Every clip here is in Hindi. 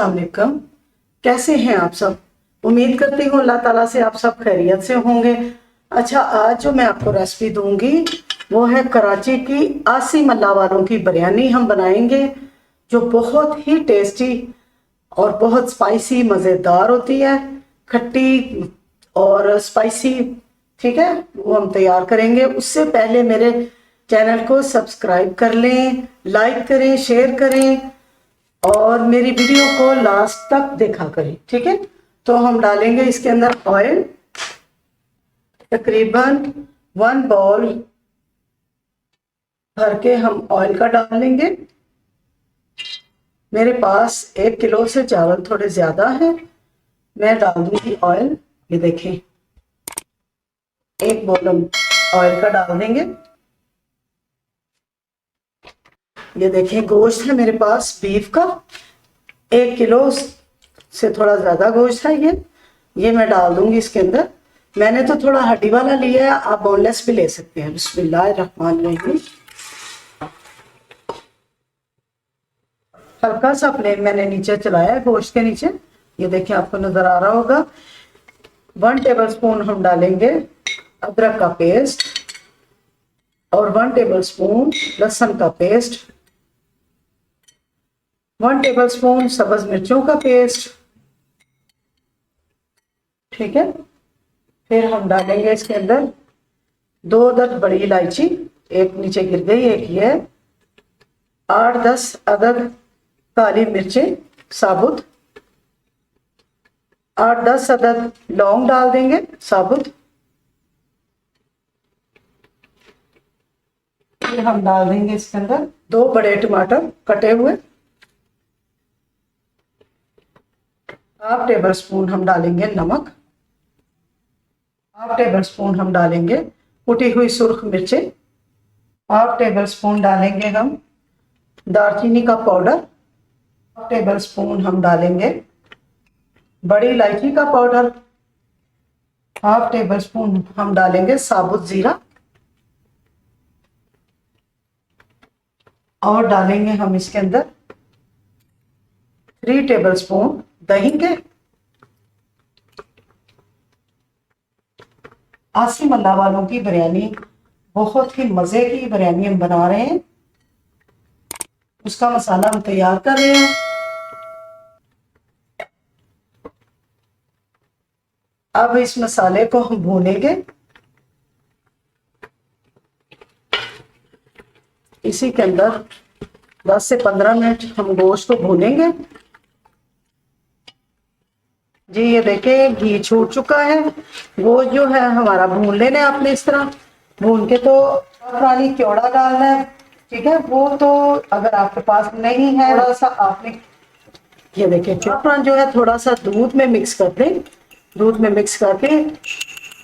अस्सलाम वालेकुम। कैसे हैं आप सब? उम्मीद करती हूँ अल्लाह ताला से आप सब खैरियत से होंगे। अच्छा, आज जो मैं आपको रेसिपी दूंगी वो है कराची की आसी मल्ला वालों की बिरयानी। हम बनाएंगे जो बहुत ही टेस्टी और बहुत स्पाइसी मज़ेदार होती है, खट्टी और स्पाइसी। ठीक है, वो हम तैयार करेंगे। उससे पहले मेरे चैनल को सब्सक्राइब कर लें, लाइक करें, शेयर करें और मेरी वीडियो को लास्ट तक देखा करें। ठीक है, तो हम डालेंगे इसके अंदर ऑयल, तकरीबन 1 बाउल भर के हम ऑयल का डालेंगे। मेरे पास 1 किलो से चावल थोड़े ज्यादा है, मैं डाल दूंगी ऑयल। ये देखें, 1 बाउल हम ऑयल का डाल देंगे। ये देखें, गोश्त है मेरे पास बीफ का, 1 किलो से थोड़ा ज्यादा गोश्त है। ये मैं डाल दूंगी इसके अंदर। मैंने तो थोड़ा हड्डी वाला लिया है, आप बोनलेस भी ले सकते हैं। बिस्मिल्लाहिर्रहमानिर्रहीम। हल्का सा फ्लेम मैंने नीचे चलाया है गोश्त के नीचे। ये देखिए, आपको नजर आ रहा होगा। 1 टेबलस्पून हम डालेंगे अदरक का पेस्ट और 1 टेबलस्पून लहसुन का पेस्ट, 1 टेबलस्पून सब्ज मिर्चों का पेस्ट। ठीक है, फिर हम डालेंगे इसके अंदर 2 अदद बड़ी इलायची, एक नीचे गिर गई, एक ये, 8-10 अदद काली मिर्चें साबुत, 8-10 अदद लौंग डाल देंगे साबुत। फिर हम डाल देंगे इसके अंदर 2 बड़े टमाटर कटे हुए, 1/2 टेबलस्पून हम डालेंगे नमक, 1/2 टेबलस्पून हम डालेंगे कुटी हुई सुर्ख मिर्चें, 1/2 टेबलस्पून डालेंगे हम दालचीनी का पाउडर, 1/2 टेबलस्पून हम डालेंगे बड़ी इलायची का पाउडर, 1/2 टेबलस्पून हम डालेंगे साबुत जीरा और डालेंगे हम इसके अंदर 3 टेबलस्पून दही के। आसी मल्ला वालों की बिरयानी, बहुत ही मजे की बिरयानी हम बना रहे हैं। उसका मसाला हम तैयार कर रहे हैं। अब इस मसाले को हम भूनेंगे। इसी के अंदर 10 से 15 मिनट हम गोश्त को भूनेंगे। जी ये देखें, घी छूट चुका है। गोश्त जो है हमारा भून लेना है आपने इस तरह भून के। तो पुरानी क्योड़ा डालना है, ठीक है। वो तो अगर आपके पास नहीं है, थोड़ा सा आपने, ये देखें, चौपरान जो है थोड़ा सा दूध में मिक्स कर दें। दूध में मिक्स करके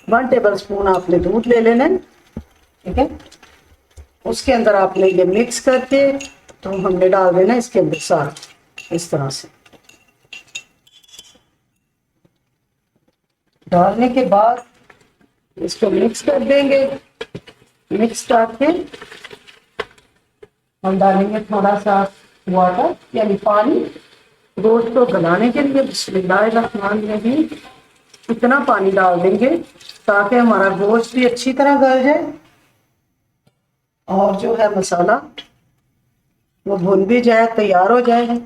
1 टेबलस्पून आपने दूध ले लेना है, ठीक है। उसके अंदर आपने ये मिक्स करके तो हमने डाल देना इसके अंदर सारा, इस तरह से डालने के बाद इसको मिक्स कर देंगे। मिक्स करके हम डालेंगे थोड़ा सा वाटर यानी पानी गोश्त को गलाने के लिए। बिस्मिल्लाहिर्रहमानिर्रहीम। इतना पानी डाल देंगे ताकि हमारा गोश्त भी अच्छी तरह गल जाए और जो है मसाला वो भुन भी जाए, तैयार हो जाए।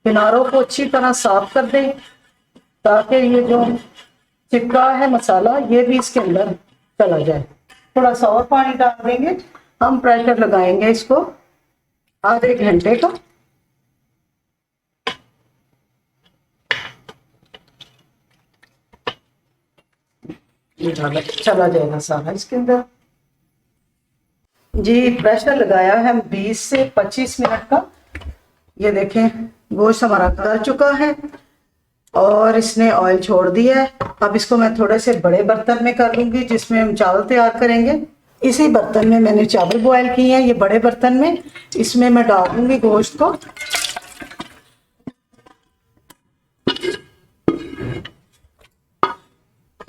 किनारों को अच्छी तरह साफ कर दें ताकि ये जो चिपका है मसाला ये भी इसके अंदर चला जाए। थोड़ा सा और पानी डाल देंगे। हम प्रेशर लगाएंगे इसको आधे घंटे का। ये चला जाएगा सारा इसके अंदर। जी प्रेशर लगाया है 20 से 25 मिनट का। ये देखें, गोश्त हमारा गल चुका है और इसने ऑयल छोड़ दिया है। अब इसको मैं थोड़े से बड़े बर्तन में कर लूंगी जिसमें हम चावल तैयार करेंगे। इसी बर्तन में मैंने चावल बॉयल किए हैं, ये बड़े बर्तन में। इसमें मैं डाल दूंगी गोश्त को।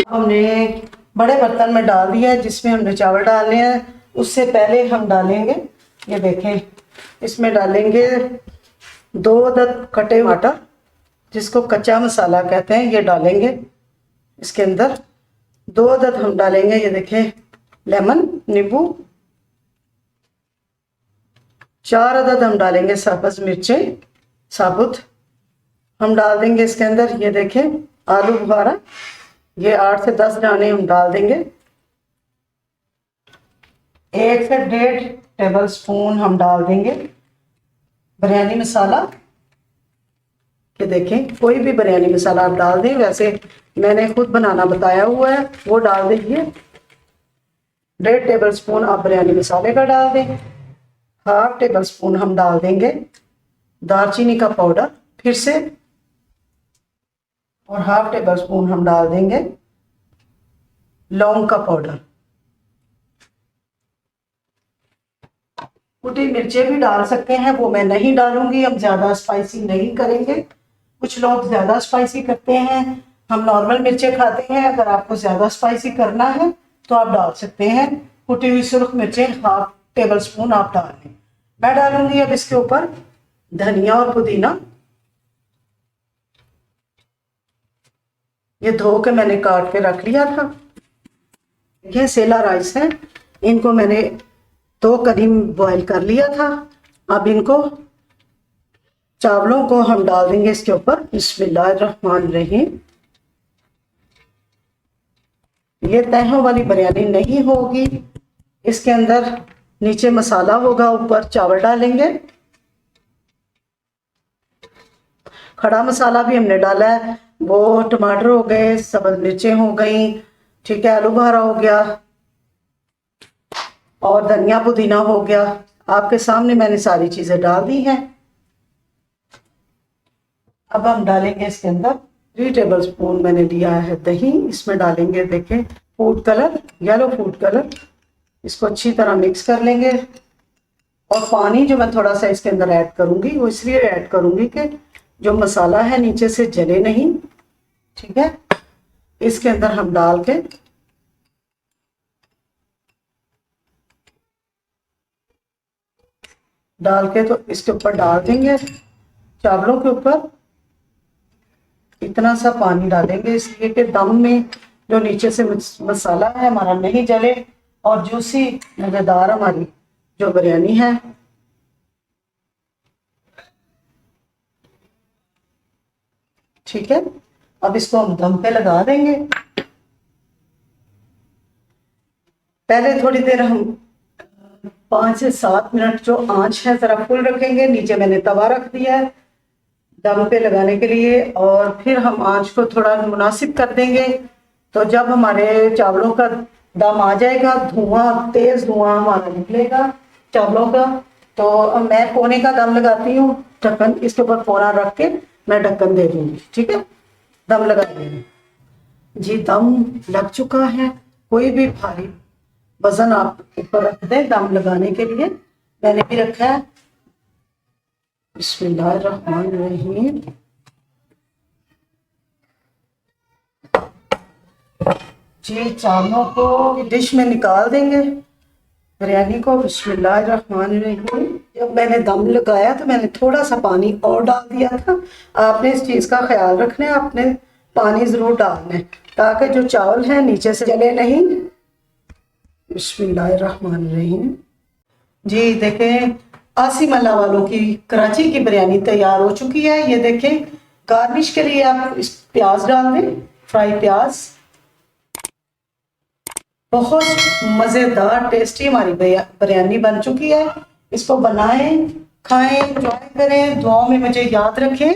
हमने बड़े बर्तन में डाल दिया है जिसमें हमने चावल डालने हैं। उससे पहले हम डालेंगे, ये देखें, इसमें डालेंगे 2 अदद कटे टमाटर, जिसको कच्चा मसाला कहते हैं, ये डालेंगे इसके अंदर। 2 अदद हम डालेंगे, ये देखें, लेमन, नींबू। 4 अदद हम डालेंगे सब्ज मिर्चें साबुत। हम डाल देंगे इसके अंदर, ये देखें, आलू बुखारा, ये 8 से 10 दाने हम डाल देंगे। 1 से 1.5 टेबल स्पून हम डाल देंगे बिरयानी मसाला। ये देखें, कोई भी बिरयानी मसाला आप डाल दें, वैसे मैंने खुद बनाना बताया हुआ है, वो डाल दीजिए। 1.5 टेबल स्पून आप बिरयानी मसाले का डाल दें। 1/2 टेबल स्पून हम डाल देंगे दालचीनी का पाउडर फिर से, और 1/2 टेबल स्पून हम डाल देंगे लौंग का पाउडर। कुटी मिर्चें भी डाल सकते हैं, वो मैं नहीं डालूंगी, हम ज़्यादा स्पाइसी नहीं करेंगे। कुछ लोग ज़्यादा स्पाइसी करते हैं, हम नॉर्मल मिर्चें खाते हैं। अगर आपको ज़्यादा स्पाइसी करना है तो आप डाल सकते हैं। कुटी हुई सुरख मिर्चें 1/2 टेबल स्पून आप डाल लें। मैं डालूंगी अब इसके ऊपर धनिया और पुदीना। ये धो के मैंने काट के रख लिया था। ये सेला राइस है, इनको मैंने 2 करीम बॉईल कर लिया था। अब इनको, चावलों को हम डाल देंगे इसके ऊपर। बिस्मिल्लाहिर्रहमानिर्रहीम। ये तहों वाली बिरयानी नहीं होगी, इसके अंदर नीचे मसाला होगा, ऊपर चावल डालेंगे। खड़ा मसाला भी हमने डाला है, वो टमाटर हो गए, सब्ज मिर्चें हो गई, ठीक है, आलू बुखारा हो गया और धनिया पुदीना हो गया। आपके सामने मैंने सारी चीजें डाल दी हैं। अब हम डालेंगे इसके अंदर 3 टेबल स्पून मैंने लिया है दही। इसमें डालेंगे, देखें, food colour, yellow food colour. इसको अच्छी तरह मिक्स कर लेंगे। और पानी जो मैं थोड़ा सा इसके अंदर ऐड करूंगी, वो इसलिए ऐड करूंगी कि जो मसाला है नीचे से जले नहीं, ठीक है। इसके अंदर हम डाल के तो इसके ऊपर डाल देंगे, चावलों के ऊपर इतना सा पानी डालेंगे, इसलिए कि दम में जो नीचे से मसाला है हमारा नहीं जले और जूसी मजेदार हमारी जो बिरयानी है। ठीक है, अब इसको हम दम पे लगा देंगे। पहले थोड़ी देर हम 5 से 7 मिनट जो आंच है जरा फुल रखेंगे। नीचे मैंने तवा रख दिया है दम पे लगाने के लिए, और फिर हम आंच को थोड़ा मुनासिब कर देंगे। तो जब हमारे चावलों का दम आ जाएगा, धुआं, तेज धुआं हमारा निकलेगा चावलों का, तो मैं कोने का दम लगाती हूँ। ढक्कन इसके ऊपर कोना रख के मैं ढक्कन दे दूंगी, ठीक है। दम लगा देंगे जी। दम लग चुका है। कोई भी भारी वजन आप ऊपर रख दें दम लगाने के लिए। मैंने भी रखा है। बिस्मिल्लाहिर्रहमानिर्रहीम। जी, चावलों को डिश में निकाल देंगे, बिरयानी को। बिस्मिल्लाहिर्रहमानिर्रहीम। जब मैंने दम लगाया तो मैंने थोड़ा सा पानी और डाल दिया था। आपने इस चीज़ का ख्याल रखना है, आपने पानी ज़रूर डालना है ताकि जो चावल है नीचे से जले नहीं। बिस्मिल्लाहिर्रहमानिर्रहीम। जी देखें, आसिम अल्लाह वालों की कराची की बिरयानी तैयार हो चुकी है। ये देखें, गार्निश के लिए आप इस प्याज डाल दें, फ्राई प्याज। बहुत मज़ेदार टेस्टी हमारी बिरयानी बन चुकी है। इसको बनाएं, खाएं, एंजॉय करें, दुआओं में मुझे याद रखें।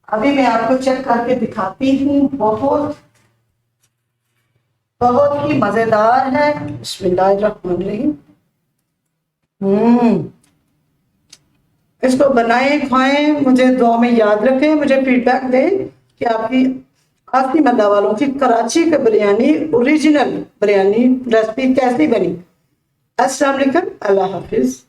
अभी मैं आपको चेक करके दिखाती हूँ। बहुत बहुत ही मज़ेदार है। बिस्मिल्लाहिर्रहमानिर्रहीम। इसको बनाएं, खाएं, मुझे दुआ में याद रखें, मुझे फीडबैक दें कि आपकी आसिम अल्लाह वालों की कराची की बिरयानी, ओरिजिनल बिरयानी रेसिपी कैसी बनी। अस्सलाम वालेकुम, अल्लाह हाफिज।